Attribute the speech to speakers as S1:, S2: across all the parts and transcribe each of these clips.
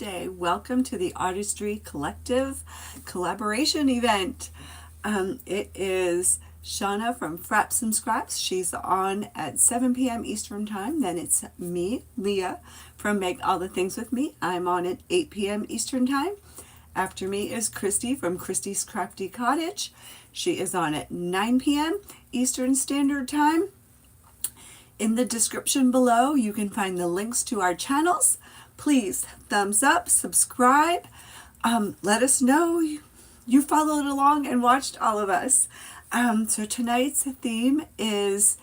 S1: Thursday. Welcome to the Artistry Collective collaboration event. It is Shauna from Frapps Scraps. She's on at 7 p.m. Eastern Time. Then it's me, Leah, from Make All the Things With Me. I'm on at 8 p.m. Eastern Time. After me is Christy from Christy's Crafty Cottage. She is on at 9 p.m. Eastern Standard Time. In the description below, you can find the links to our channels. Please thumbs up, subscribe. Let us know you followed along and watched all of us. So tonight's theme is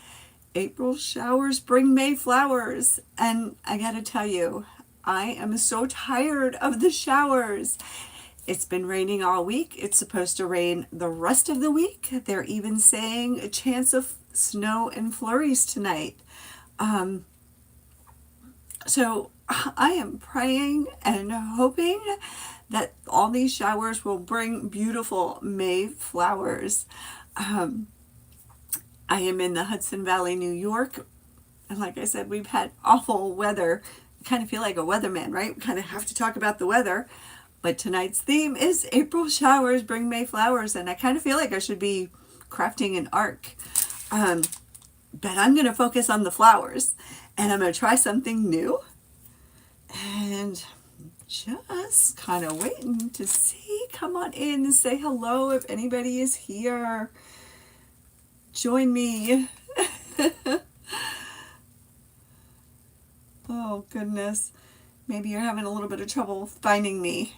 S1: April showers bring May flowers. And I gotta tell you, I am so tired of the showers. It's been raining all week. It's supposed to rain the rest of the week. They're even saying a chance of snow and flurries tonight. So I am praying and hoping that all these showers will bring beautiful May flowers. I am in the Hudson Valley, New York. And like I said, we've had awful weather. I kind of feel like a weatherman, right? We kind of have to talk about the weather. But tonight's theme is April showers bring May flowers. And I kind of feel like I should be crafting an arc. But I'm going to focus on the flowers. And I'm going to try something new. And just kind of waiting to see. Come on in and say hello if anybody is here. Join me. Oh, goodness. Maybe you're having a little bit of trouble finding me.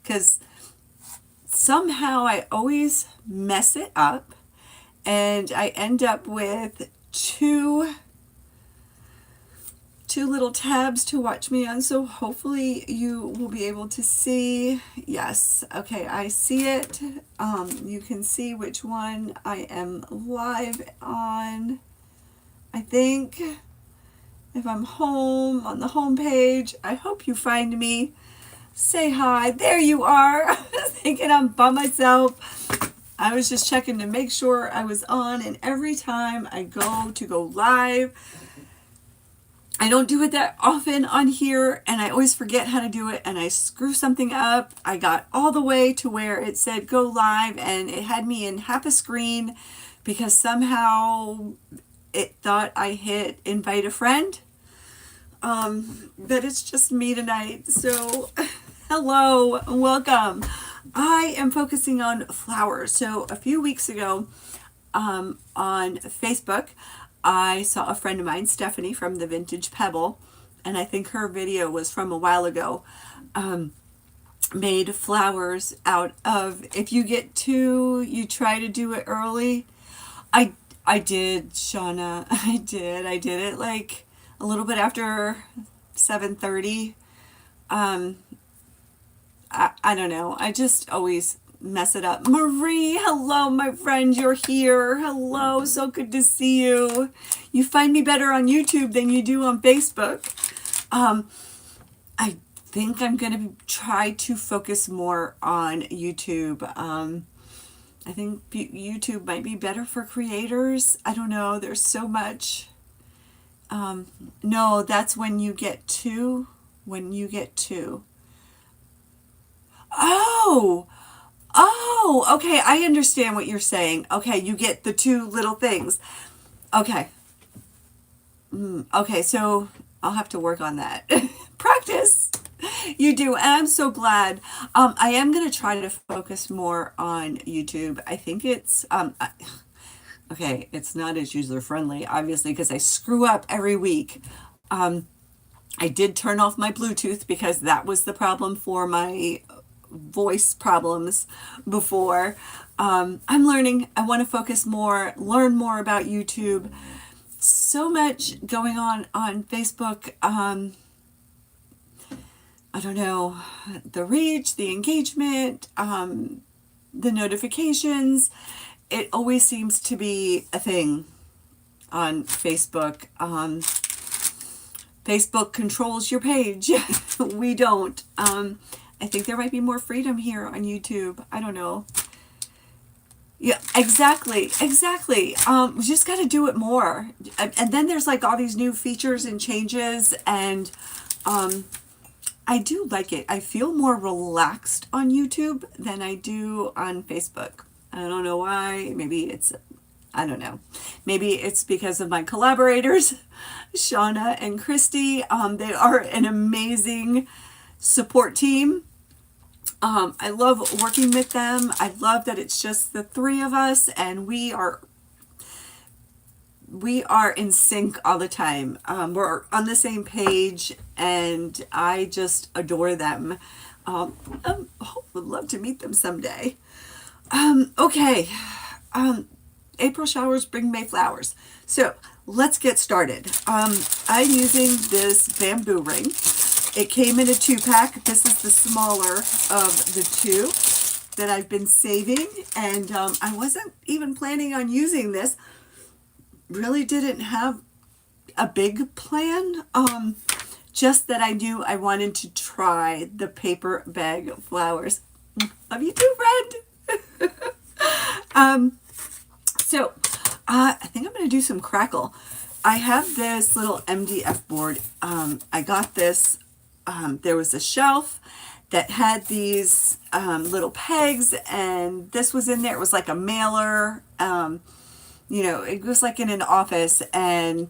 S1: Because somehow I always mess it up. And I end up with two little tabs to watch me on, so hopefully you will be able to see. Yes, okay, I see it. You can see which one I am live on. I think if I'm home on the home page, I hope you find me. Say hi. There you are. Thinking I'm by myself. I was just checking to make sure I was on, and every time I go live, I don't do it that often on here, and I always forget how to do it, and I screw something up. I got all the way to where it said go live, and it had me in half a screen because somehow it thought I hit invite a friend. But it's just me tonight, so hello, welcome. I am focusing on flowers. So a few weeks ago on Facebook, I saw a friend of mine, Stephanie from the Vintage Pebble, and I think her video was from a while ago, made flowers out of, if you get two, you try to do it early. I did, Shauna. I did it like a little bit after 7:30. I don't know. I just always mess it up. Marie, hello, my friend. You're here. Hello. So good to see you. You find me better on YouTube than you do on Facebook. I think I'm going to try to focus more on YouTube. I think YouTube might be better for creators. I don't know. There's so much. No, that's when you get two. When you get two. Oh, okay, I understand what you're saying. Okay, you get the two little things. Okay. Okay, so I'll have to work on that. Practice. You do, and I'm so glad. I am going to try to focus more on YouTube. I think it's, okay, it's not as user-friendly, obviously, because I screw up every week. I did turn off my Bluetooth because that was the problem for my voice problems before. I'm learning. I want to focus more, learn more about YouTube. So much going on Facebook. I don't know, the reach, the engagement, the notifications. It always seems to be a thing on Facebook. Facebook controls your page. We don't. I think there might be more freedom here on YouTube. I don't know. Yeah, exactly. We just got to do it more. And then there's like all these new features and changes, and I do like it. I feel more relaxed on YouTube than I do on Facebook. I don't know why. I don't know. Maybe it's because of my collaborators, Shauna and Christy. They are an amazing support team. I love working with them. I love that it's just the three of us, and we are in sync all the time. We're on the same page, and I just adore them. Would love to meet them someday. Okay. April showers bring May flowers. So let's get started. I'm using this bamboo ring. It came in a 2-pack. This is the smaller of the two that I've been saving, and I wasn't even planning on using this. Really didn't have a big plan, just that I knew I wanted to try the paper bag flowers. Love you too, friend. So I think I'm going to do some crackle. I have this little MDF board. I got this. There was a shelf that had these little pegs, and this was in there. It was like a mailer. It was like in an office, and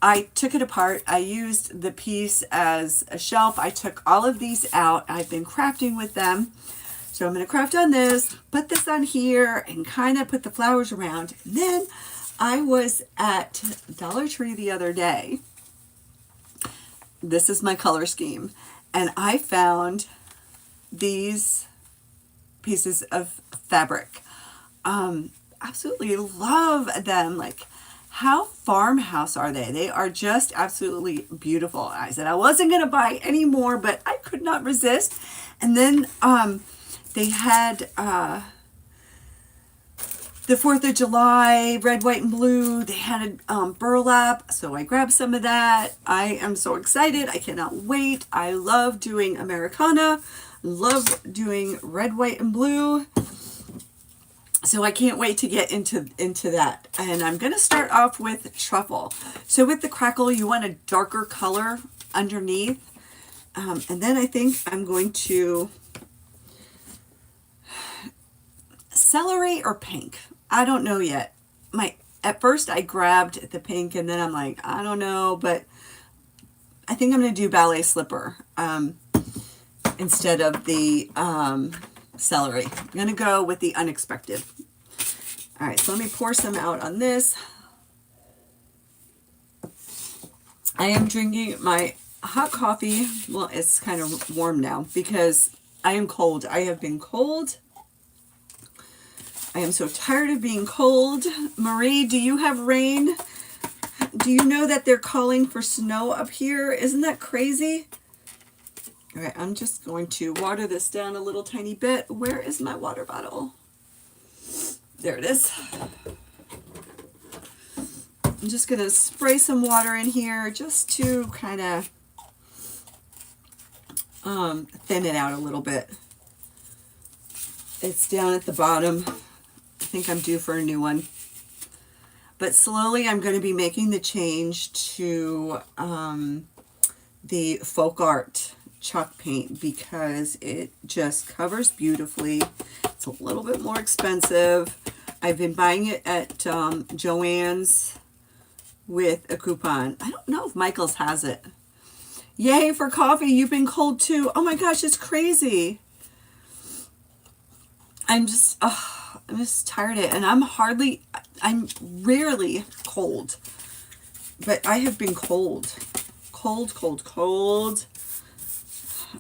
S1: I took it apart. I used the piece as a shelf. I took all of these out. I've been crafting with them. So I'm going to craft on this, put this on here, and kind of put the flowers around. And then I was at Dollar Tree the other day. This is my color scheme. And I found these pieces of fabric. Absolutely love them. Like, how farmhouse are they? They are just absolutely beautiful. I said I wasn't going to buy any more, but I could not resist. And then they had the 4th of July, red, white, and blue. They had burlap, so I grabbed some of that. I am so excited. I cannot wait. I love doing Americana. Love doing red, white, and blue. So I can't wait to get into that. And I'm going to start off with truffle. So with the crackle, you want a darker color underneath. And then I think I'm going to celery or pink. I don't know yet. At first I grabbed the pink, and then I'm like, I don't know, but I think I'm going to do ballet slipper instead of the celery. I'm going to go with the unexpected. All right, so let me pour some out on this. I am drinking my hot coffee. Well, it's kind of warm now because I am cold. I have been cold. I am so tired of being cold. Marie, do you have rain? Do you know that they're calling for snow up here? Isn't that crazy? All right, I'm just going to water this down a little tiny bit. Where is my water bottle? There it is. I'm just going to spray some water in here just to kind of thin it out a little bit. It's down at the bottom. I think I'm due for a new one. But slowly I'm going to be making the change to the folk art chalk paint because it just covers beautifully. It's a little bit more expensive. I've been buying it at Joann's with a coupon. I don't know if Michael's has it. Yay for coffee. You've been cold too. Oh my gosh, it's crazy. I'm just tired of it. And I'm rarely cold. But I have been cold. Cold.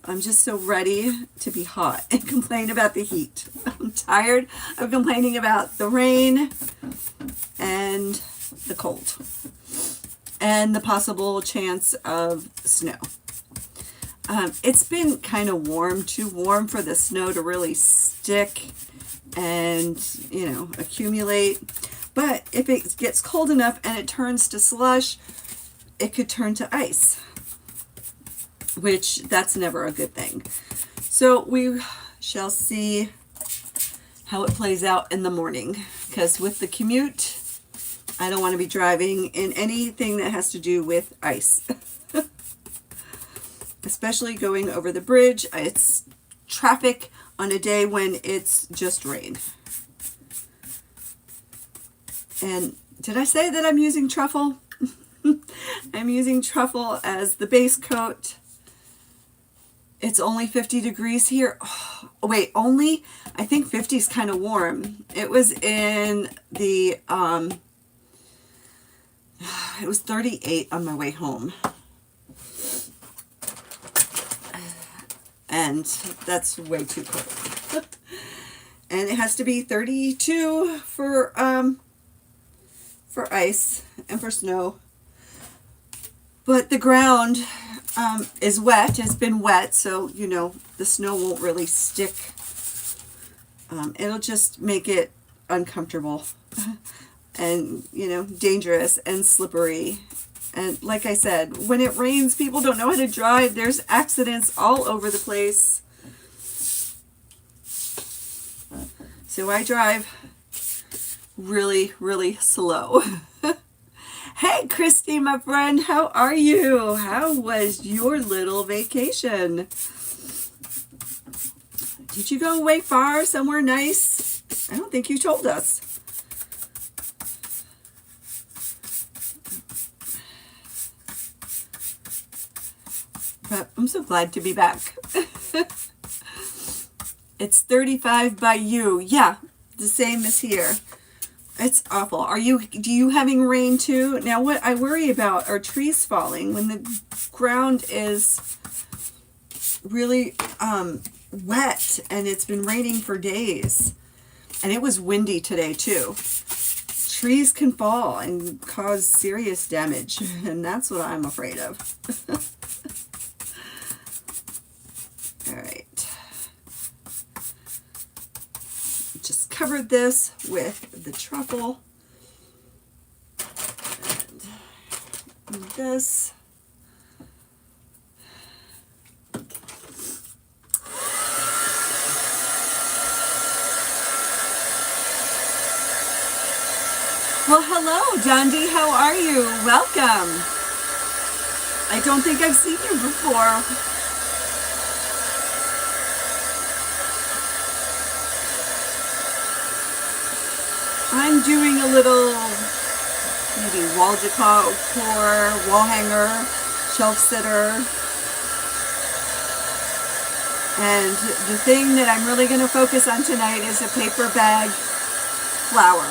S1: I'm just so ready to be hot and complain about the heat. I'm tired of complaining about the rain and the cold and the possible chance of snow. It's been kind of warm, too warm for the snow to really stick and, accumulate. But if it gets cold enough and it turns to slush, it could turn to ice, which that's never a good thing. So we shall see how it plays out in the morning, because with the commute, I don't want to be driving in anything that has to do with ice. especially going over the bridge. It's traffic on a day when it's just rain. And did I say that I'm using truffle? I'm using truffle as the base coat. It's only 50 degrees here. Oh, wait, only? I think 50 is kind of warm. It was in the, it was 38 on my way home. And that's way too cold. And it has to be 32 for ice and for snow. But the ground is wet. It's been wet, so, you know, the snow won't really stick. It'll just make it uncomfortable and, you know, dangerous and slippery. And like I said, when it rains, people don't know how to drive. There's accidents all over the place. So I drive really, really slow. Hey, Christy, my friend, how are you? How was your little vacation? Did you go away far, somewhere nice? I don't think you told us. But I'm so glad to be back. It's 35 by you. Yeah, the same as here. It's awful. Do you having rain too? Now what I worry about are trees falling when the ground is really wet and it's been raining for days. And it was windy today too. Trees can fall and cause serious damage, and that's what I'm afraid of. All right. Just covered this with the truffle and this. Well, hello, Dundee. How are you? Welcome. I don't think I've seen you before. I'm doing a little maybe wall decor, wall hanger, shelf sitter. And the thing that I'm really going to focus on tonight is a paper bag flower.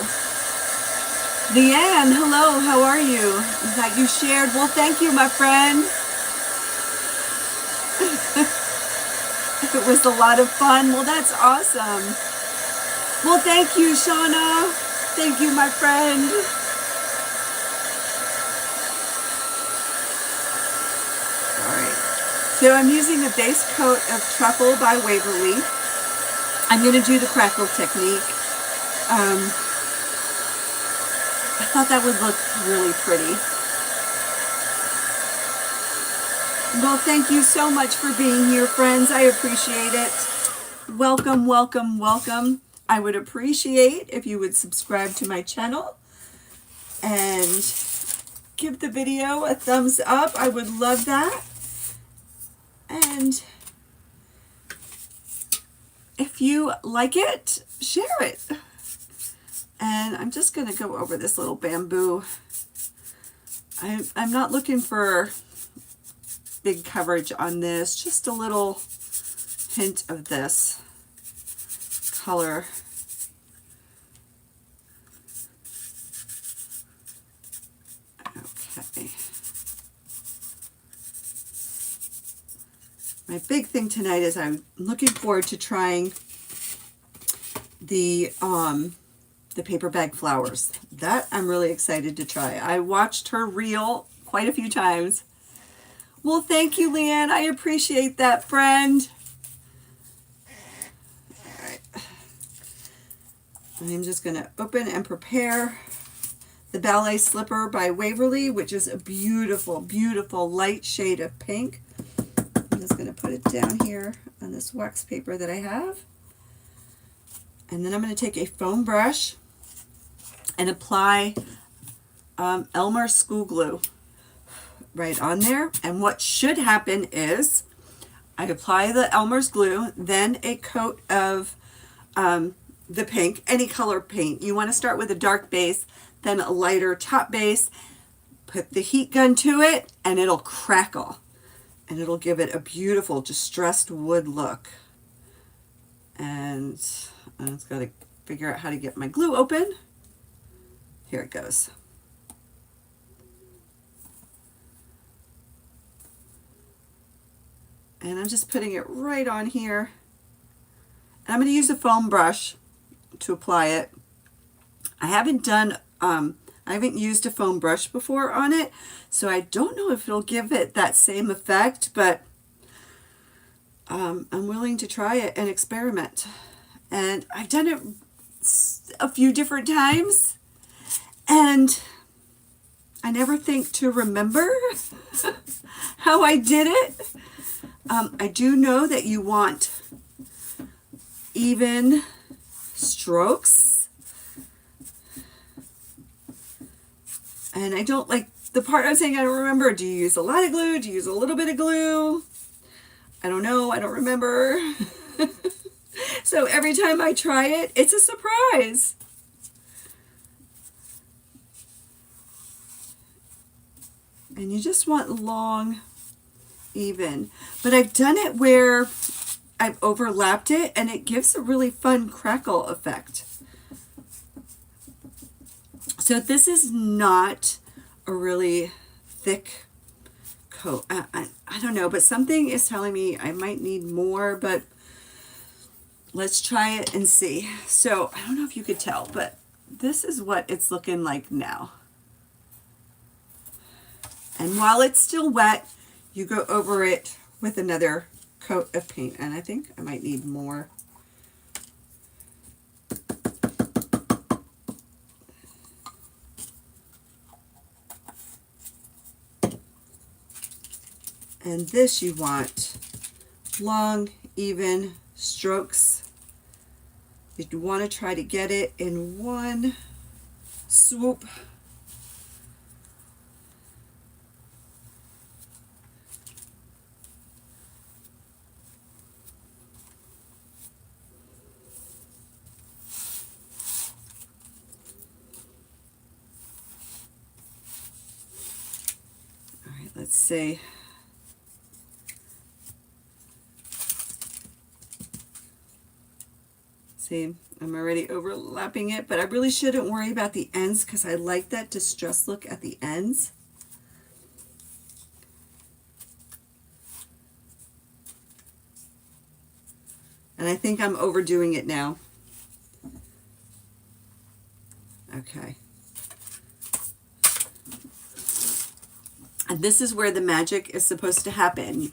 S1: Leanne, hello, how are you? That you shared. Well, thank you, my friend. It was a lot of fun. Well, that's awesome. Well, thank you, Shauna. Thank you, my friend. All right. So I'm using a base coat of Truffle by Waverly. I'm going to do the crackle technique. I thought that would look really pretty. Well, thank you so much for being here, friends. I appreciate it. Welcome, welcome, welcome. I would appreciate if you would subscribe to my channel and give the video a thumbs up. I would love that. And if you like it, share it. And I'm just going to go over this little bamboo. I'm not looking for big coverage on this, just a little hint of this color. Okay. My big thing tonight is I'm looking forward to trying the paper bag flowers. That I'm really excited to try. I watched her reel quite a few times. Well, thank you, Leanne. I appreciate that, friend. All right. I'm just going to open and prepare the Ballet Slipper by Waverly, which is a beautiful, beautiful light shade of pink. I'm just going to put it down here on this wax paper that I have. And then I'm going to take a foam brush and apply Elmer School Glue. right on there. And what should happen is I apply the Elmer's glue, then a coat of the pink, any color paint. You want to start with a dark base, then a lighter top base, put the heat gun to it, and it'll crackle. And it'll give it a beautiful distressed wood look. And I just got to figure out how to get my glue open. Here it goes. And I'm just putting it right on here. And I'm going to use a foam brush to apply it. I haven't used a foam brush before on it, so I don't know if it'll give it that same effect, but I'm willing to try it and experiment. And I've done it a few different times, and I never think to remember how I did it. I do know that you want even strokes. And I don't like the part I'm saying I don't remember. Do you use a lot of glue? Do you use a little bit of glue? I don't know. I don't remember. So every time I try it, it's a surprise. And you just want long, even. But I've done it where I've overlapped it and it gives a really fun crackle effect. So this is not a really thick coat. I don't know, but something is telling me I might need more, but let's try it and see. So I don't know if you could tell, but this is what it's looking like now. And while it's still wet, you go over it with another coat of paint. And I think I might need more. And this you want long, even strokes. You want to try to get it in one swoop. All right, let's see. See, I'm already overlapping it, but I really shouldn't worry about the ends because I like that distressed look at the ends. And I think I'm overdoing it now. Okay. And this is where the magic is supposed to happen.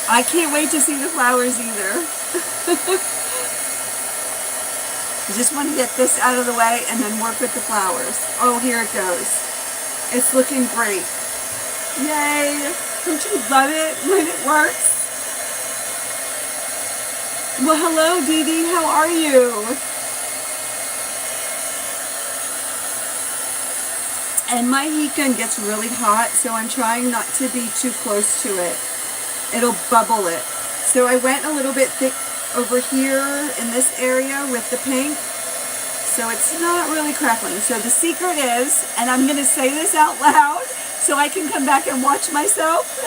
S1: I can't wait to see the flowers either. I just want to get this out of the way and then work with the flowers. Oh, here it goes. It's looking great. Yay! Don't you love it when it works? Well, hello, Dee Dee. How are you? And my heat gun gets really hot, so I'm trying not to be too close to it. It'll bubble it. So I went a little bit thick over here in this area with the pink, so it's not really crackling. So the secret is, and I'm going to say this out loud so I can come back and watch myself,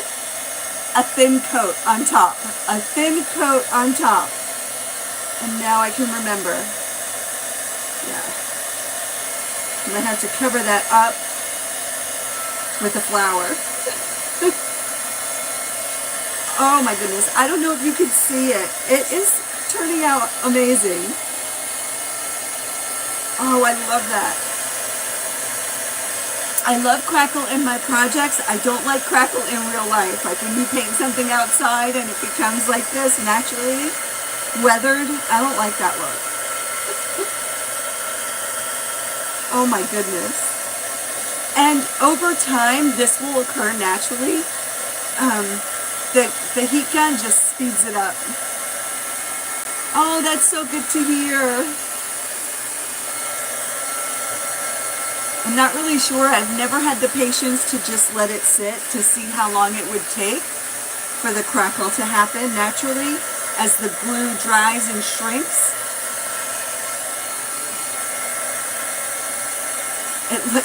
S1: a thin coat on top. A thin coat on top. And now I can remember. Yeah. I'm going to have to cover that up with a flower. Oh my goodness, I don't know if you can see it. It is turning out amazing. Oh, I love that. I love crackle in my projects. I don't like crackle in real life. Like when you paint something outside and it becomes like this naturally weathered, I don't like that look. Oh my goodness. And over time, this will occur naturally. The heat gun just speeds it up. Oh, that's so good to hear. I'm not really sure. I've never had the patience to just let it sit to see how long it would take for the crackle to happen naturally as the glue dries and shrinks.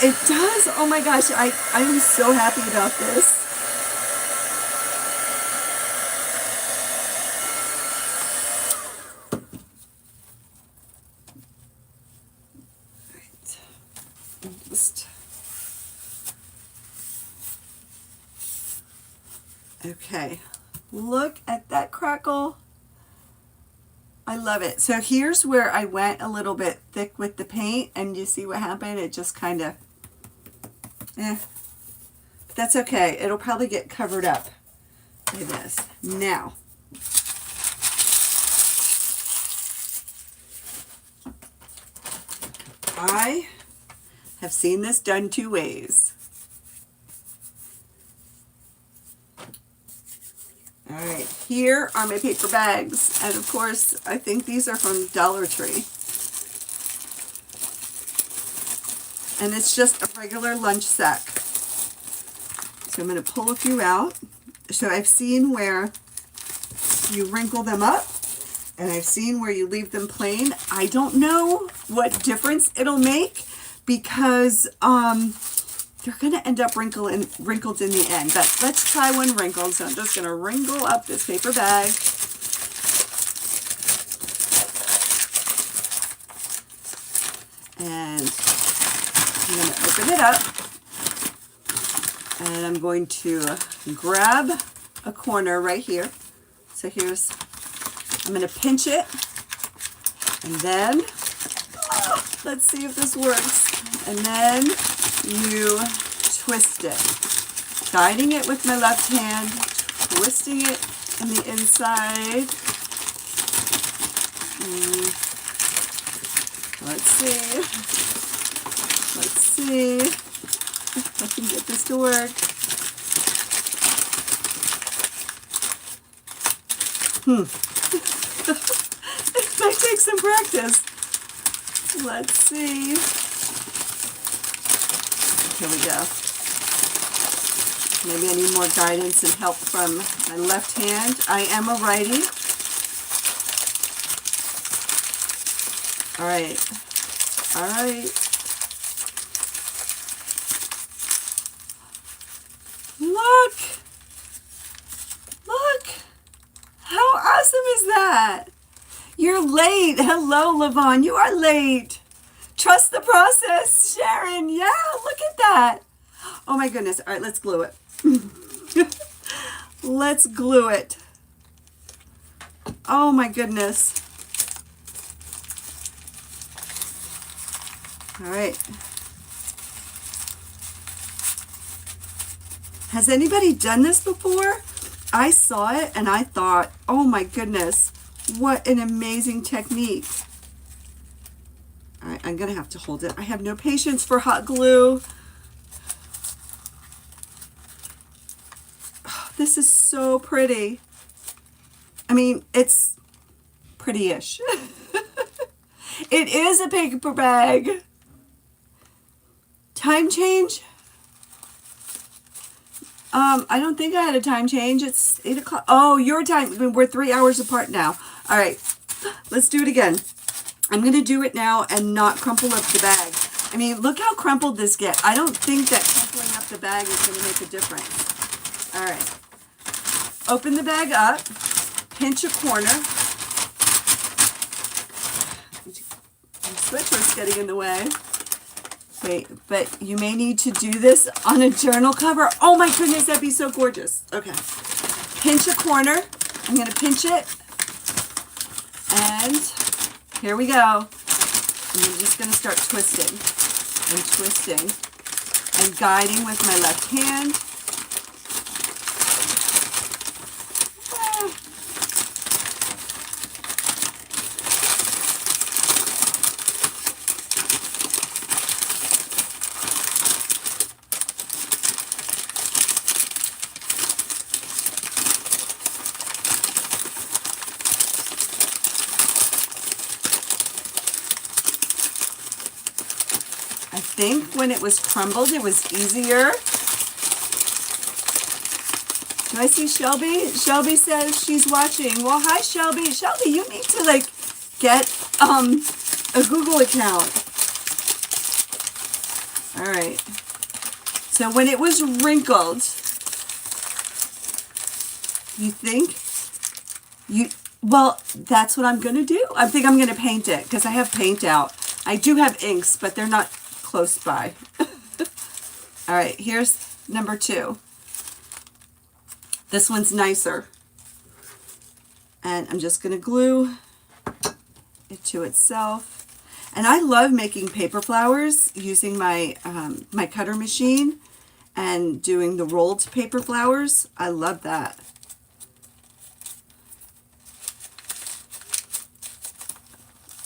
S1: It does. Oh my gosh, I am so happy about this. Okay, look at that crackle. I love it. So here's where I went a little bit thick with the paint, and you see what happened? It just kind of, that's okay. It'll probably get covered up by this. Now, I have seen this done two ways. All right, here are my paper bags, and of course, I think these are from Dollar Tree. And it's just a regular lunch sack. So I'm going to pull a few out. So I've seen where you wrinkle them up, and I've seen where you leave them plain. I don't know what difference it'll make because they're going to end up wrinkled in the end. But let's try one wrinkled. So I'm just going to wrinkle up this paper bag. And I'm going to open it up. And I'm going to grab a corner right here. So here's, I'm going to pinch it. And then, let's see if this works. And then you twist it, guiding it with my left hand, twisting it in the inside. Let's see if I can get this to work. It might take some practice. Let's see. Here we go. Maybe I need more guidance and help from my left hand. I am a righty. All right. All right. Look. Look. How awesome is that? You're late. Hello, Lavon. You are late. Trust the process, Sharon. Yeah, look at that. Oh my goodness. All right, let's glue it. Let's glue it. Oh my goodness. All right. Has anybody done this before? I saw it and I thought, oh my goodness, what an amazing technique. All right, I'm going to have to hold it. I have no patience for hot glue. Oh, this is so pretty. I mean, it's pretty-ish. It is a paper bag. Time change? I don't think I had a time change. It's 8 o'clock. Oh, your time. I mean, we're 3 hours apart now. All right, let's do it again. I'm going to do it now and not crumple up the bag. I mean, look how crumpled this gets. I don't think that crumpling up the bag is going to make a difference. All right. Open the bag up. Pinch a corner. My sweatshirt's getting in the way. Wait, but you may need to do this on a journal cover. Oh my goodness, that'd be so gorgeous. Okay. Pinch a corner. I'm going to pinch it. And here we go. And I'm just going to start twisting and twisting and guiding with my left hand. I I think when it was crumbled, it was easier. Do I see Shelby? Shelby says she's watching. Well, hi, Shelby. Shelby, you need to, like, get a Google account. All right. So when it was wrinkled, you think well, that's what I'm going to do. I think I'm going to paint it because I have paint out. I do have inks, but they're not close by. All right, here's number 2. This one's nicer. And I'm just going to glue it to itself. And I love making paper flowers using my my cutter machine and doing the rolled paper flowers. I love that.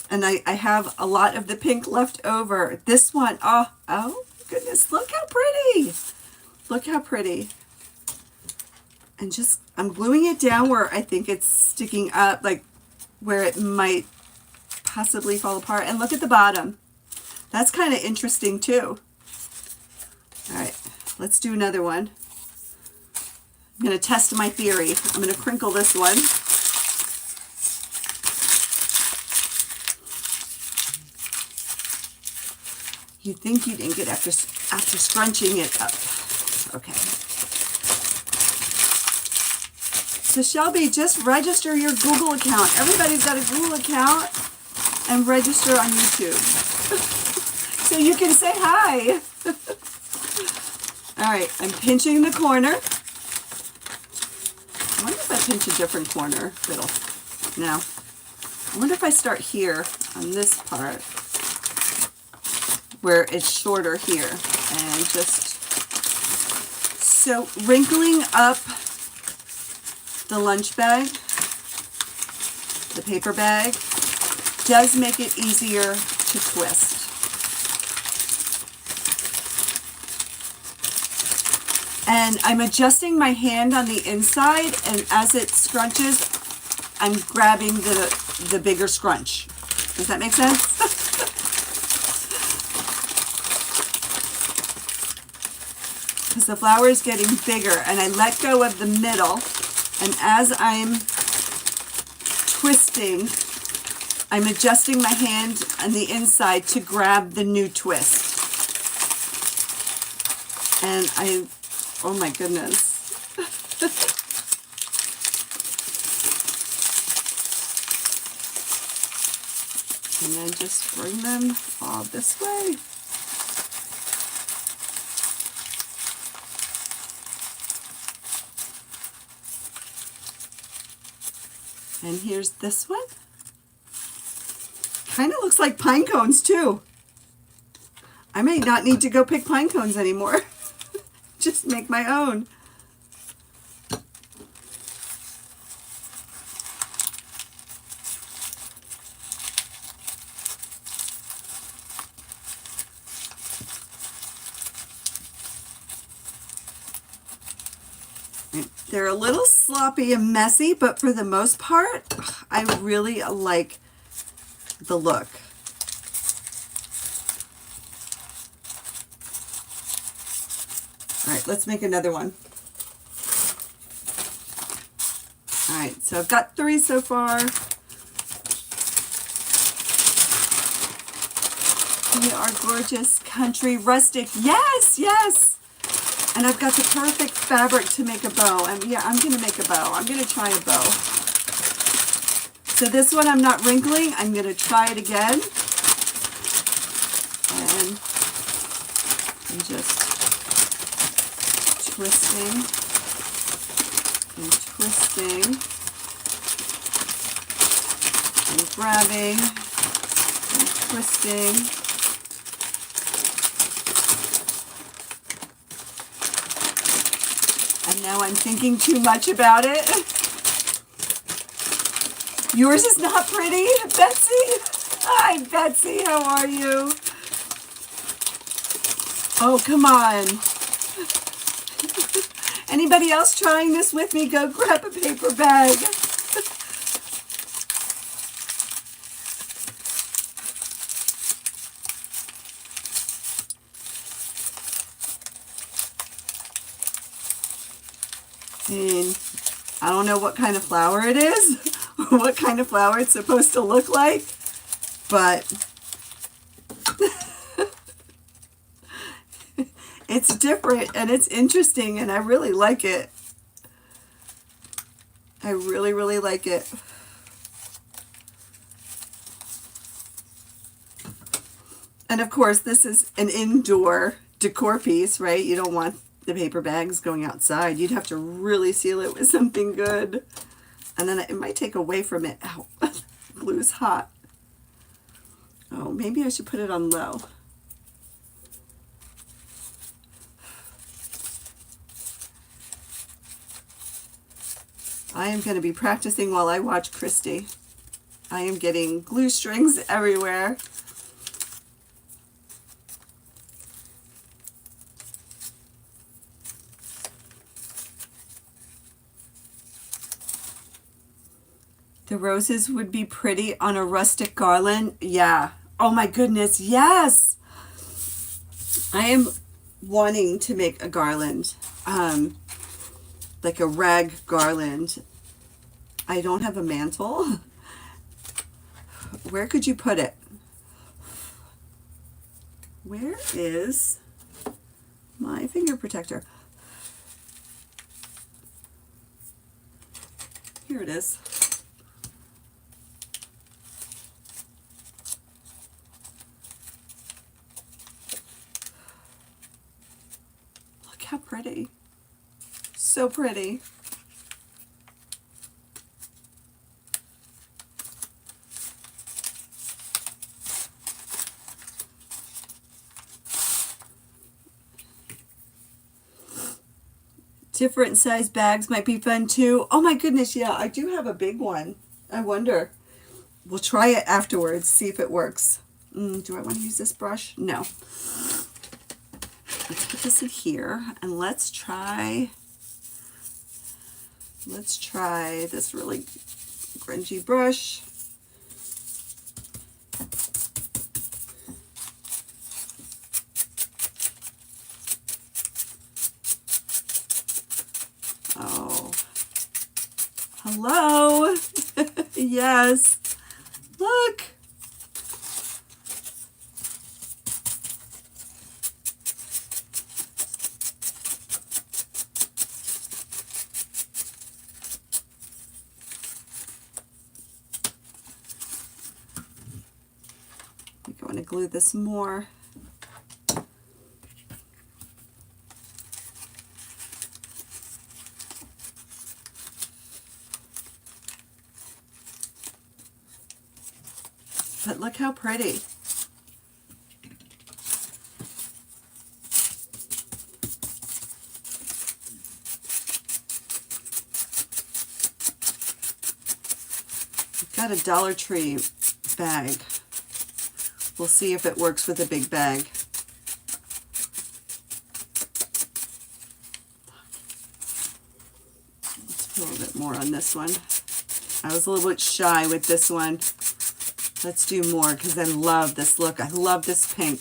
S1: And I have a lot of the pink left over. This one, oh goodness, look how pretty. Look how pretty. And just, I'm gluing it down where I think it's sticking up, like where it might possibly fall apart. And look at the bottom. That's kind of interesting too. All right, let's do another one. I'm going to test my theory. I'm going to crinkle this one. You'd think you'd ink it after scrunching it up. Okay. So Shelby, just register your Google account. Everybody's got a Google account, and register on YouTube. So you can say hi. All right, I'm pinching the corner. I wonder if I pinch a different corner. No. I wonder if I start here on this part, where it's shorter here, and just, so wrinkling up the lunch bag, the paper bag, does make it easier to twist. And I'm adjusting my hand on the inside, and as it scrunches, I'm grabbing the bigger scrunch. Does that make sense? Because the flower is getting bigger, and I let go of the middle, and as I'm twisting, I'm adjusting my hand on the inside to grab the new twist. And oh my goodness. And then just bring them all this way. And here's this one. Kind of looks like pine cones too. I may not need to go pick pine cones anymore. Just make my own. They're a little sloppy and messy, but for the most part, I really like the look. All right, let's make another one. All right, so I've got 3 so far. We are gorgeous, country, rustic. Yes, yes. And I've got the perfect fabric to make a bow. And yeah, I'm going to make a bow. I'm going to try a bow. So this one I'm not wrinkling. I'm going to try it again. And I'm just twisting and twisting and grabbing and twisting. And now I'm thinking too much about it. Yours is not pretty, Betsy. Hi, Betsy. How are you? Oh, come on. Anybody else trying this with me? Go grab a paper bag. know what kind of flower it is, what kind of flower it's supposed to look like, but it's different and it's interesting and I really like it. I really, really like it. And of course, this is an indoor decor piece, right? You don't want the paper bags going outside. You'd have to really seal it with something good. And then it might take away from it. Ow, glue's hot. Oh, maybe I should put it on low. I am going to be practicing while I watch Christy. I am getting glue strings everywhere. The roses would be pretty on a rustic garland. Yeah. Oh my goodness, yes! I am wanting to make a garland. Like a rag garland. I don't have a mantle. Where could you put it? Where is my finger protector? Here it is. Look how pretty. So pretty. Different size bags might be fun too. Oh my goodness, yeah, I do have a big one. I wonder. We'll try it afterwards, see if it works. Do I want to use this brush? No. Let's put this in here and let's try this really grungy brush. Oh, hello. Yes, look. I'm going to glue this more. But look how pretty. I've got a Dollar Tree bag. We'll see if it works with a big bag. Let's put a little bit more on this one. I was a little bit shy with this one. Let's do more because I love this look. I love this pink.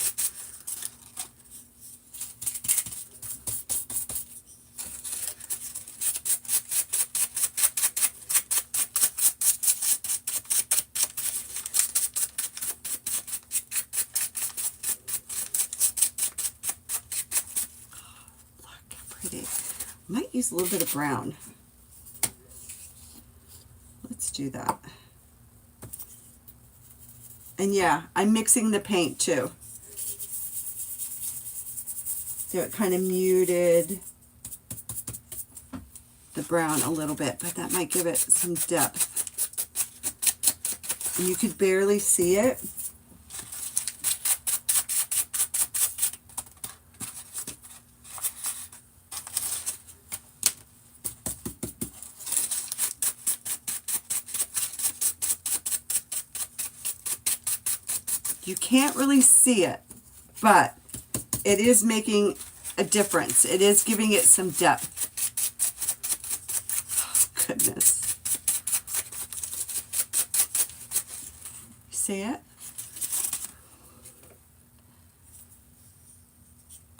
S1: Look how pretty. I might use a little bit of brown. Let's do that. And yeah, I'm mixing the paint too. So it kind of muted the brown a little bit, but that might give it some depth. And you could barely see it. You can't really see it, but it is making a difference. It is giving it some depth. Oh, goodness. You see it?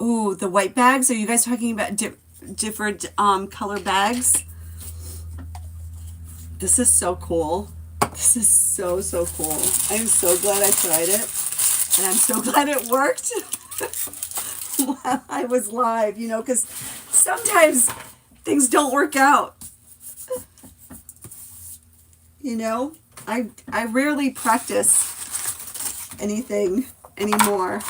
S1: Ooh, the white bags. Are you guys talking about different color bags? This is so cool. This is so, so cool. I'm so glad I tried it. And I'm so glad it worked while I was live, you know, because sometimes things don't work out. You know, I rarely practice anything anymore.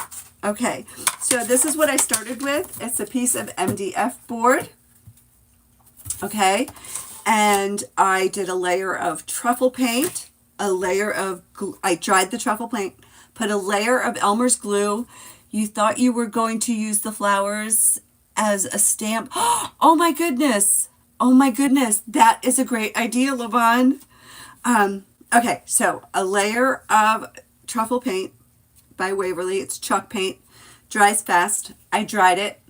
S1: Okay, so this is what I started with. It's a piece of MDF board. Okay, and I did a layer of truffle paint, a layer of, I dried the truffle paint, put a layer of Elmer's glue. You thought you were going to use the flowers as a stamp. Oh my goodness. Oh my goodness. That is a great idea, Levon. Okay, so a layer of truffle paint by Waverly. It's chalk paint. Dries fast. I dried it.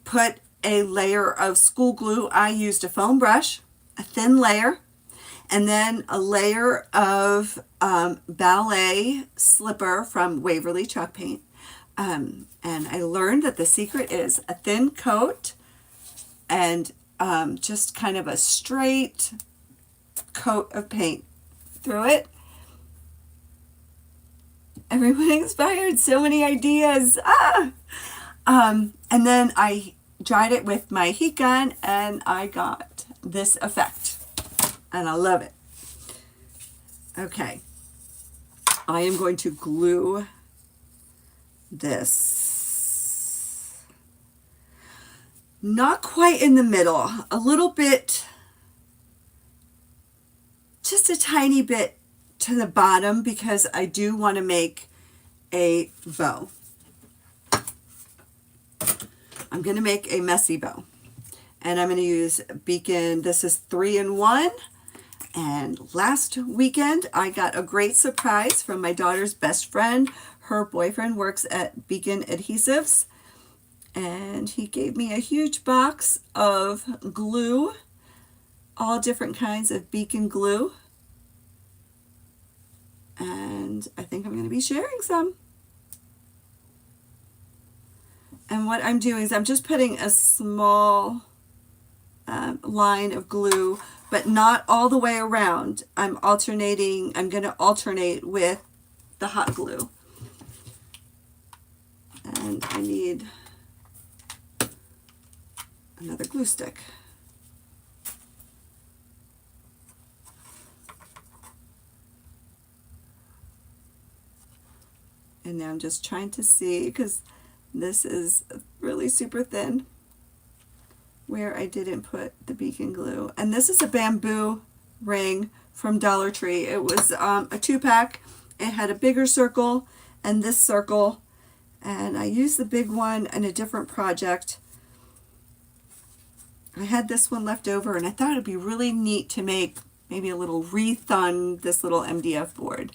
S1: Put a layer of school glue. I used a foam brush, a thin layer, and then a layer of ballet slipper from Waverly chalk paint. And I learned that the secret is a thin coat and just kind of a straight coat of paint through it. Everyone inspired, so many ideas. And then I dried it with my heat gun and I got this effect. And I love it. Okay. I am going to glue this. Not quite in the middle. A little bit, just a tiny bit to the bottom because I do want to make a bow. I'm going to make a messy bow. And I'm going to use Beacon. This is 3-in-1. And last weekend, I got a great surprise from my daughter's best friend. Her boyfriend works at Beacon Adhesives. And he gave me a huge box of glue. All different kinds of Beacon glue. And I think I'm going to be sharing some. And what I'm doing is I'm just putting a small line of glue, but not all the way around. I'm alternating. I'm going to alternate with the hot glue. And I need another glue stick. And now I'm just trying to see, because this is really super thin, where I didn't put the Beacon glue. And this is a bamboo ring from Dollar Tree. It was a 2-pack. It had a bigger circle and this circle. And I used the big one in a different project. I had this one left over and I thought it'd be really neat to make maybe a little wreath on this little MDF board.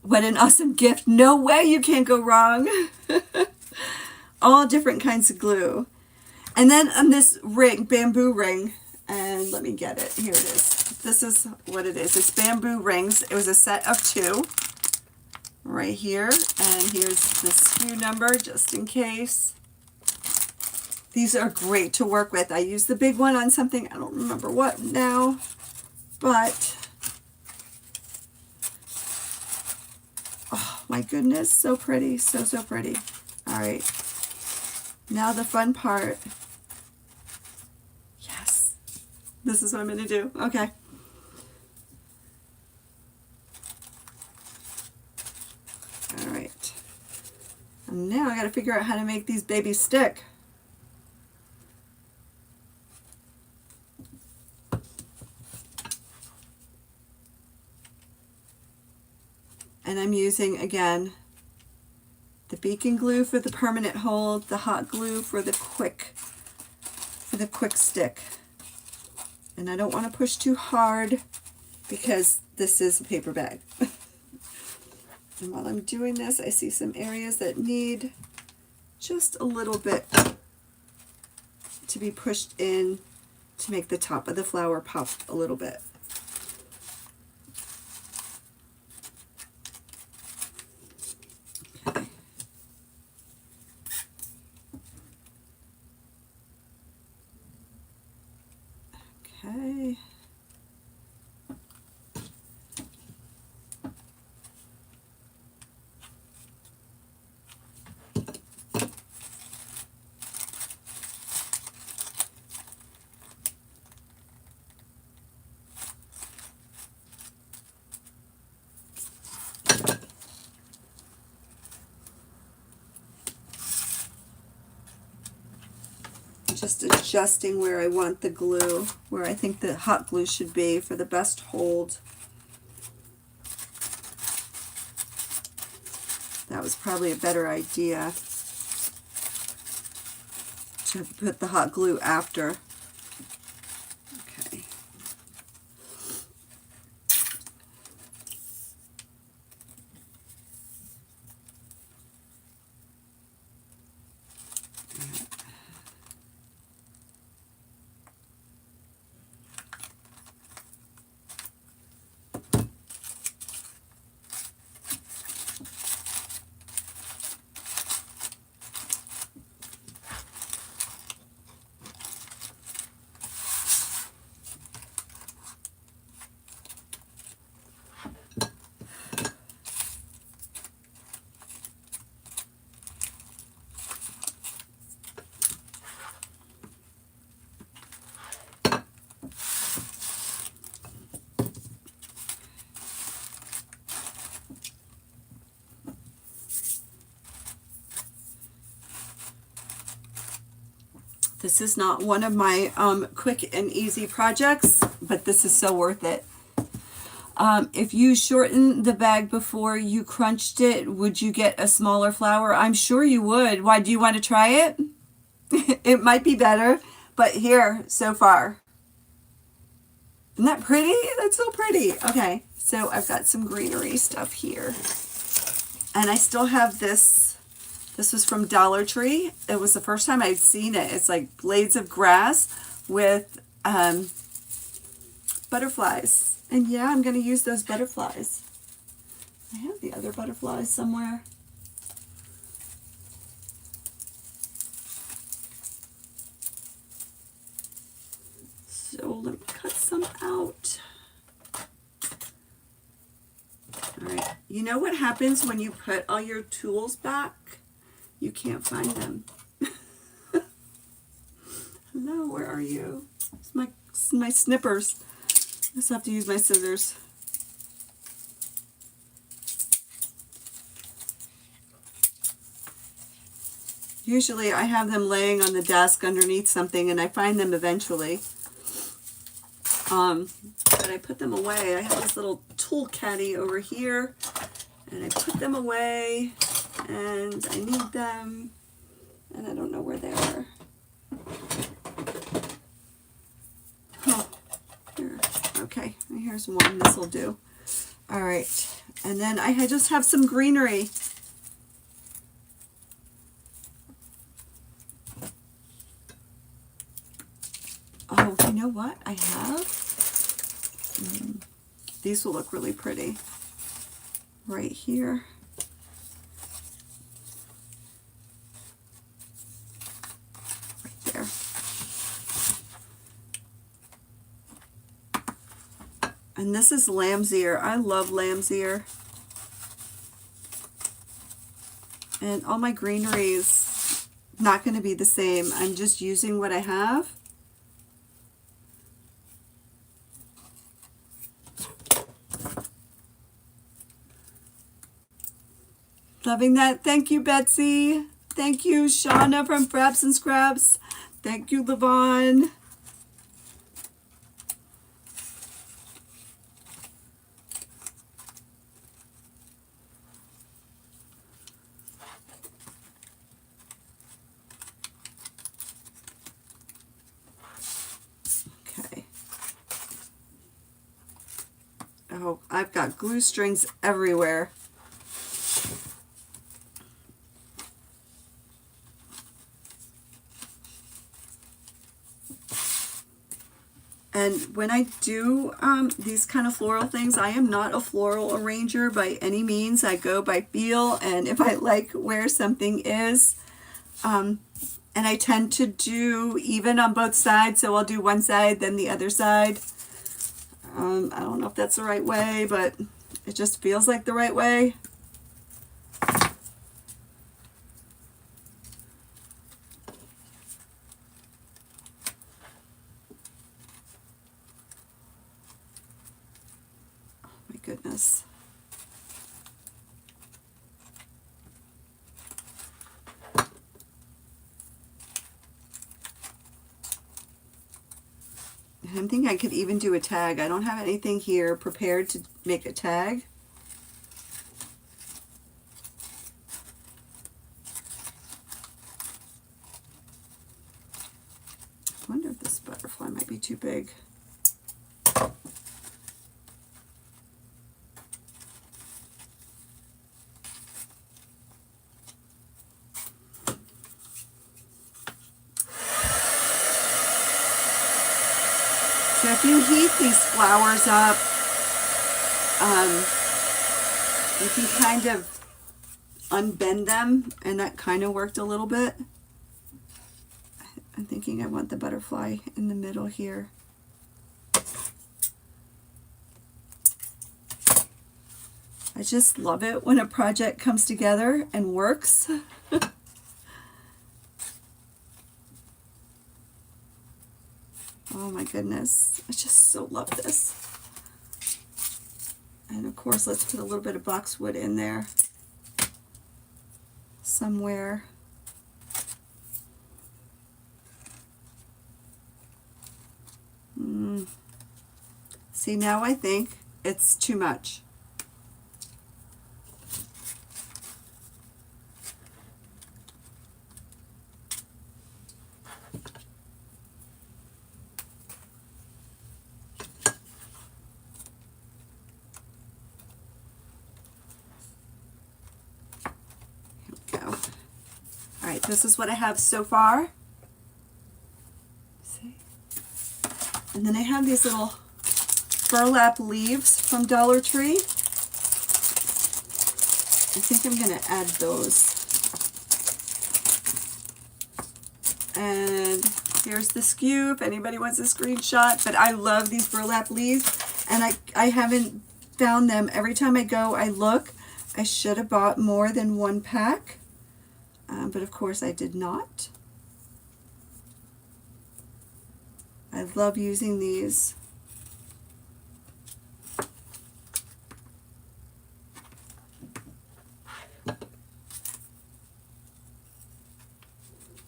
S1: What an awesome gift. No way you can't go wrong. All different kinds of glue. And then on this ring, bamboo ring, and let me get it. Here it is. This is what it is. It's bamboo rings. It was a set of 2 right here. And here's the SKU number just in case. These are great to work with. I used the big one on something, I don't remember what now, but oh my goodness, so pretty, so, so pretty. All right, now the fun part. Yes, this is what I'm going to do. Okay. All right. And now I got to figure out how to make these babies stick. And I'm using, again, the Beacon glue for the permanent hold, the hot glue for the quick stick. And I don't want to push too hard because this is a paper bag. And while I'm doing this, I see some areas that need just a little bit to be pushed in to make the top of the flower pop a little bit. Okay. Just adjusting where I want the glue, where I think the hot glue should be for the best hold. That was probably a better idea, to put the hot glue after. Okay. This is not one of my quick and easy projects, but this is so worth it. If you shortened the bag before you crunched it, would you get a smaller flower? I'm sure you would. Why, do you want to try it? It might be better, but here, so far. Isn't that pretty? That's so pretty. Okay, so I've got some greenery stuff here. And I still have this. This was from Dollar Tree. It was the first time I'd seen it. It's like blades of grass with butterflies. And yeah, I'm going to use those butterflies. I have the other butterflies somewhere. So let me cut some out. All right. You know what happens when you put all your tools back? You can't find them. Hello, where are you? It's my snippers. I just have to use my scissors. Usually I have them laying on the desk underneath something and I find them eventually. But I put them away. I have this little tool caddy over here and I put them away and I need them and I don't know where they are. Oh, here. Okay, here's one. This will do. All right, and then I just have some greenery. Oh, you know what I have? These will look really pretty right here. Right there. And this is lamb's ear. I love lamb's ear. And all my greenery is not going to be the same. I'm just using what I have. Loving that. Thank you, Betsy. Thank you, Shauna from Frapps and Scraps. Thank you, Levon. Okay. Oh, I've got glue strings everywhere. And when I do these kind of floral things, I am not a floral arranger by any means. I go by feel and if I like where something is. And I tend to do even on both sides. So I'll do one side, then the other side. I don't know if that's the right way, but it just feels like the right way. Goodness. I think I could even do a tag. I don't have anything here prepared to make a tag. I wonder if this butterfly might be too big. So if you heat these flowers up, you can kind of unbend them, and that kind of worked a little bit. I'm thinking I want the butterfly in the middle here. I just love it when a project comes together and works. Oh my goodness, I just so love this. And of course, let's put a little bit of boxwood in there somewhere. See, now I think it's too much. Alright, this is what I have so far. See? And then I have these little burlap leaves from Dollar Tree. I think I'm going to add those. And here's the skew if anybody wants a screenshot. But I love these burlap leaves, and I haven't found them. Every time I go, I look. I should have bought more than one pack. But of course I did not. I love using these.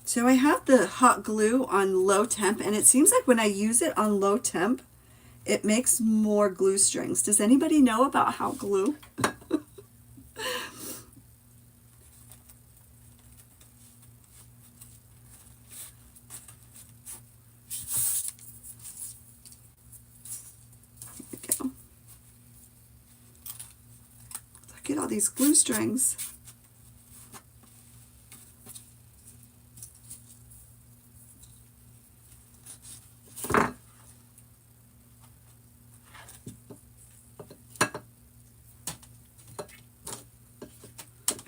S1: So I have the hot glue on low temp, and it seems like when I use it on low temp, it makes more glue strings. Does anybody know about hot glue? Get all these glue strings. I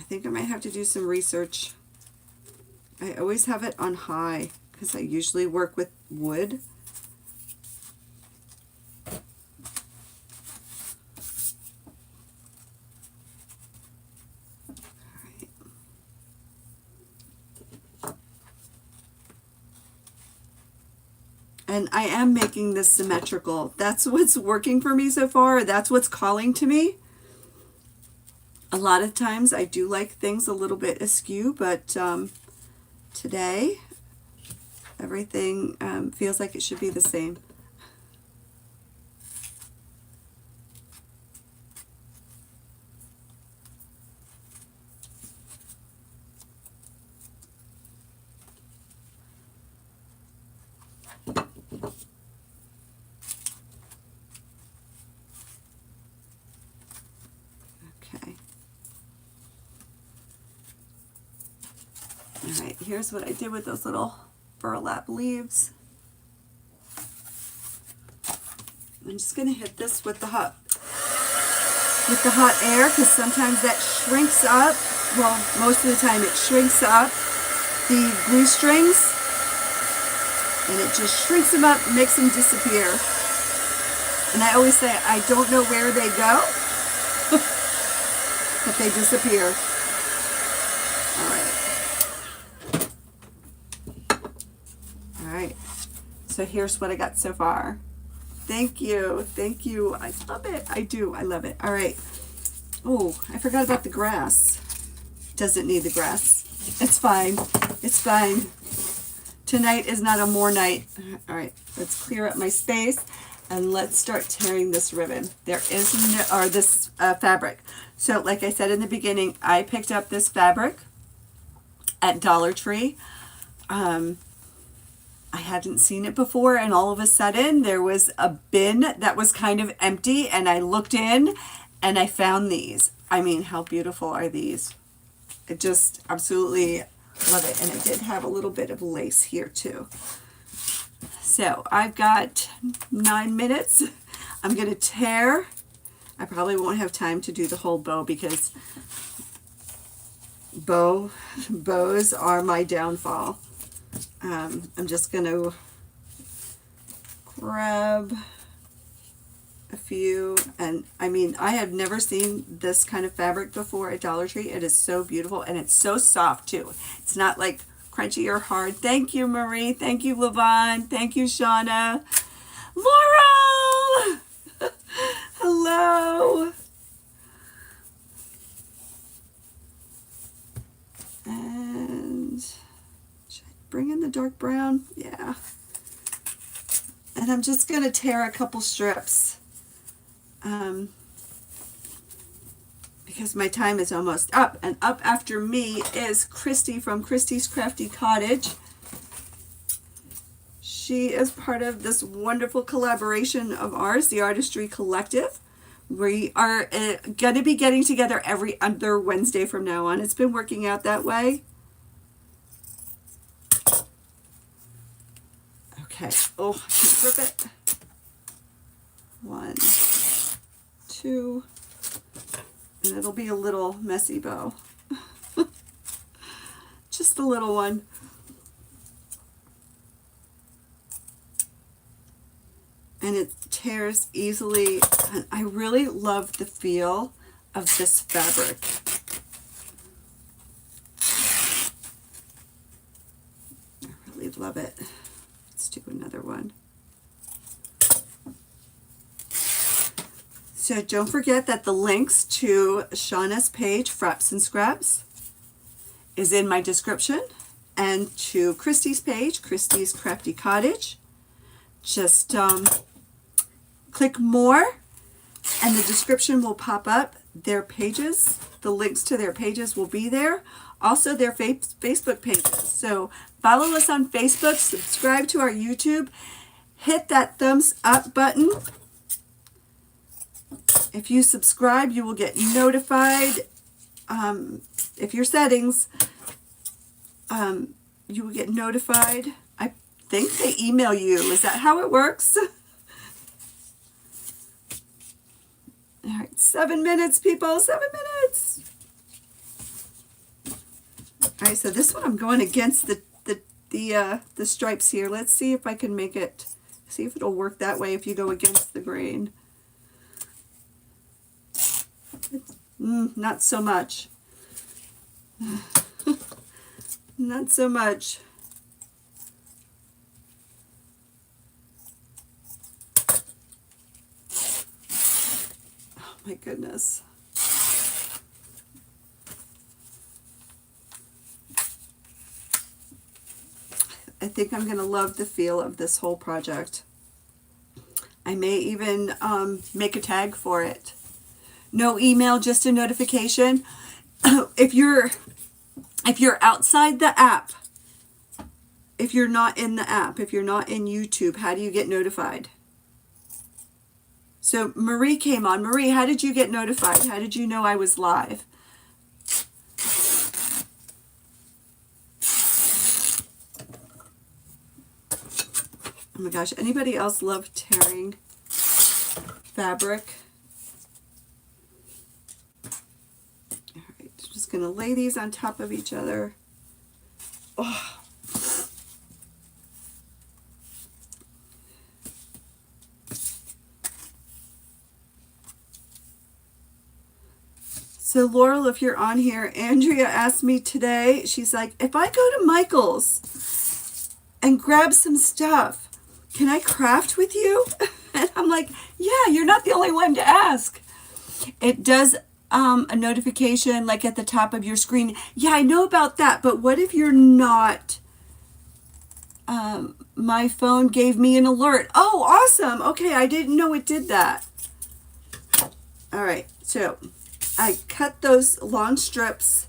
S1: think I might have to do some research. I always have it on high because I usually work with wood. And I am making this symmetrical. That's what's working for me so far. That's what's calling to me. A lot of times I do like things a little bit askew, but today everything feels like it should be the same. Alright, here's what I did with those little burlap leaves. I'm just going to hit this with the hot air, because sometimes that shrinks up. Well, most of the time it shrinks up the glue strings, and it just shrinks them up, makes them disappear. And I always say I don't know where they go, but they disappear. Alright, so here's what I got so far. Thank you, thank you. I love it. I do, I love it. Alright. Oh, I forgot about the grass. Doesn't need the grass. It's fine. It's fine. Tonight is not a more night. All right, let's clear up my space and let's start tearing this ribbon. There is no, or this fabric. So like I said in the beginning, I picked up this fabric at Dollar Tree. I hadn't seen it before, and all of a sudden there was a bin that was kind of empty, and I looked in and I found these. I mean, how beautiful are these? I just absolutely love it. And it did have a little bit of lace here too. So I've got 9 minutes. I'm going to tear. I probably won't have time to do the whole bow because bows are my downfall. I'm just going to grab a few, and I mean, I have never seen this kind of fabric before at Dollar Tree. It is so beautiful, and it's so soft too. It's not like crunchy or hard. Thank you, Marie. Thank you, Levon. Thank you, Shauna. Laurel! Hello. And should I bring in the dark brown? Yeah. And I'm just going to tear a couple strips because my time is almost up. And up after me is Christy from Christy's Crafty Cottage. She is part of this wonderful collaboration of ours, the Artistry Collective. We are going to be getting together every other Wednesday from now on. It's been working out that way. Okay. Oh, I can't rip it. 1, 2, and it'll be a little messy bow. Just a little one. And it tears easily. And I really love the feel of this fabric. I really love it. Let's do another one. So don't forget that the links to Shauna's page, Frapps Scraps, is in my description, and to Christy's page, Christy's Crafty Cottage. Just click more, and the description will pop up. Their pages, the links to their pages will be there. Also their Facebook pages. So follow us on Facebook, subscribe to our YouTube, hit that thumbs up button. If you subscribe, you will get notified. If your settings, you will get notified. I think they email you. Is that how it works? All right, 7 minutes, people. 7 minutes. All right, so this one I'm going against the stripes here. Let's see if I can make it. See if it'll work that way if you go against the grain. Not so much. Not so much. Oh my goodness. I think I'm going to love the feel of this whole project. I may even make a tag for it. No email, just a notification. If you're outside the app, if you're not in the app, if you're not in YouTube, how do you get notified? So Marie came on. Marie, how did you get notified? How did you know I was live? Oh my gosh, anybody else love tearing fabric? All right, just going to lay these on top of each other. Oh. So Laurel, if you're on here, Andrea asked me today, she's like, if I go to Michael's and grab some stuff, can I craft with you? And I'm like, yeah, you're not the only one to ask. It does a notification like at the top of your screen. Yeah, I know about that, but what if you're not my phone gave me an alert. Oh, awesome. Okay, I didn't know it did that. All right, so I cut those long strips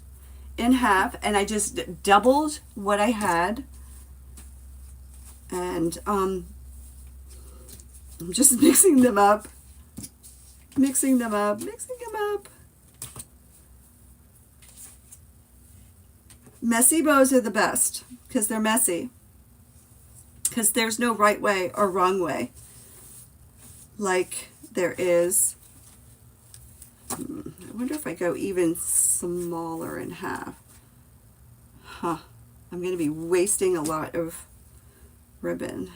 S1: in half, and I just doubled what I had. And I'm just mixing them up. Mixing them up. Messy bows are the best because they're messy. Because there's no right way or wrong way. Like there is. I wonder if I go even smaller in half. Huh. I'm going to be wasting a lot of ribbon.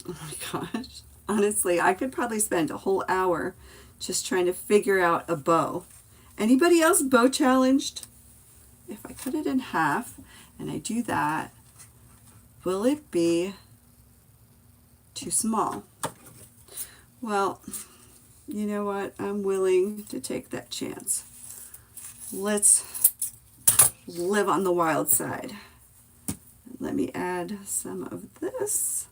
S1: Oh my gosh. Honestly, I could probably spend a whole hour just trying to figure out a bow. Anybody else bow challenged? If I cut it in half and I do that, will it be too small? Well, you know what? I'm willing to take that chance. Let's live on the wild side. Let me add some of this.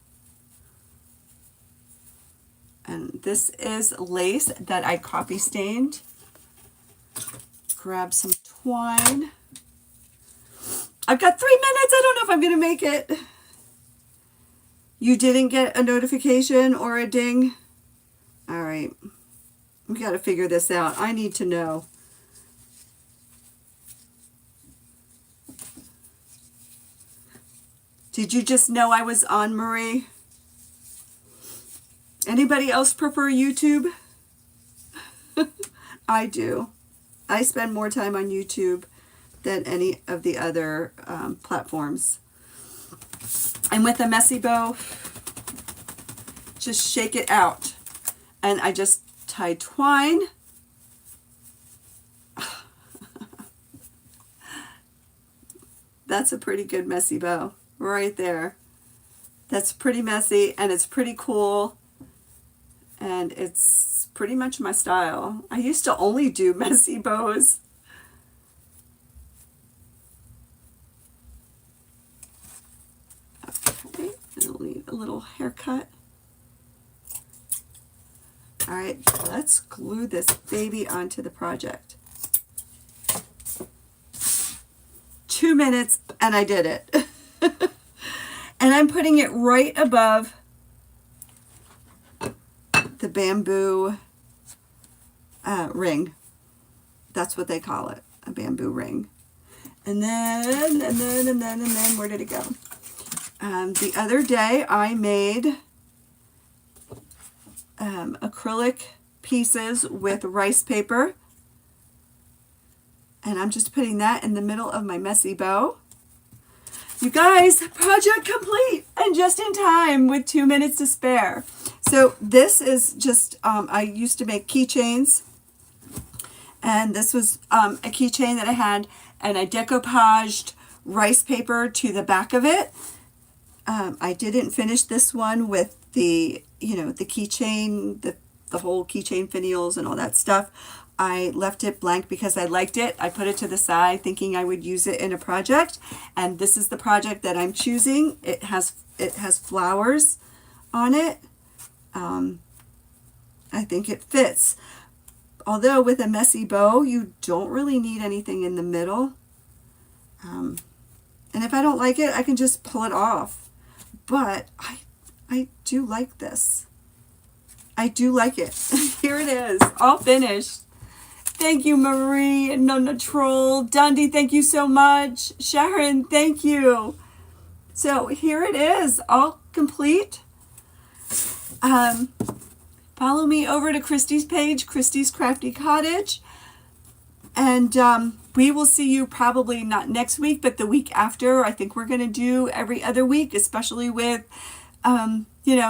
S1: And this is lace that I copy stained. Grab some twine. I've got 3 minutes. I don't know if I'm going to make it. You didn't get a notification or a ding? All right. We got to figure this out. I need to know. Did you just know I was on, Marie? Anybody else prefer YouTube? I do. I spend more time on YouTube than any of the other platforms. And with a messy bow, just shake it out. And I just tie twine. That's a pretty good messy bow right there. That's pretty messy and it's pretty cool. And it's pretty much my style. I used to only do messy bows. Okay, I'll need a little haircut. All right, let's glue this baby onto the project. 2 minutes and I did it. And I'm putting it right above the bamboo ring. That's what they call it, a bamboo ring. And then, where did it go? The other day I made acrylic pieces with rice paper. And I'm just putting that in the middle of my messy bow. You guys, project complete and just in time with 2 minutes to spare. So this is just, I used to make keychains. And this was a keychain that I had, and I decoupaged rice paper to the back of it. I didn't finish this one with the, the keychain, the whole keychain finials and all that stuff. I left it blank because I liked it. I put it to the side thinking I would use it in a project. And this is the project that I'm choosing. It has flowers on it. I think it fits. Although with a messy bow, you don't really need anything in the middle. And if I don't like it, I can just pull it off. But I do like this. I do like it. Here it is, all finished. Thank you, Marie and Nonna Troll. Dundee, thank you so much. Sharon, thank you. So here it is, all complete. Follow me over to Christy's page, Christy's Crafty Cottage. And we will see you probably not next week, but the week after. I think we're going to do every other week, especially with,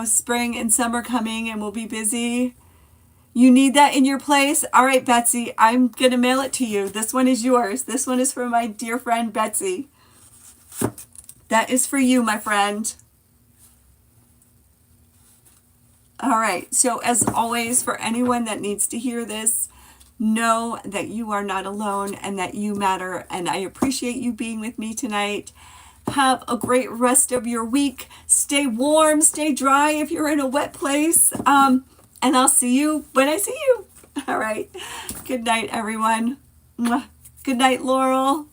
S1: spring and summer coming, and we'll be busy. You need that in your place? All right, Betsy, I'm going to mail it to you. This one is yours. This one is for my dear friend, Betsy. That is for you, my friend. All right, so as always, for anyone that needs to hear this, know that you are not alone and that you matter. And I appreciate you being with me tonight. Have a great rest of your week. Stay warm, stay dry if you're in a wet place. And I'll see you when I see you. All right. Good night, everyone. Mwah. Good night, Laurel.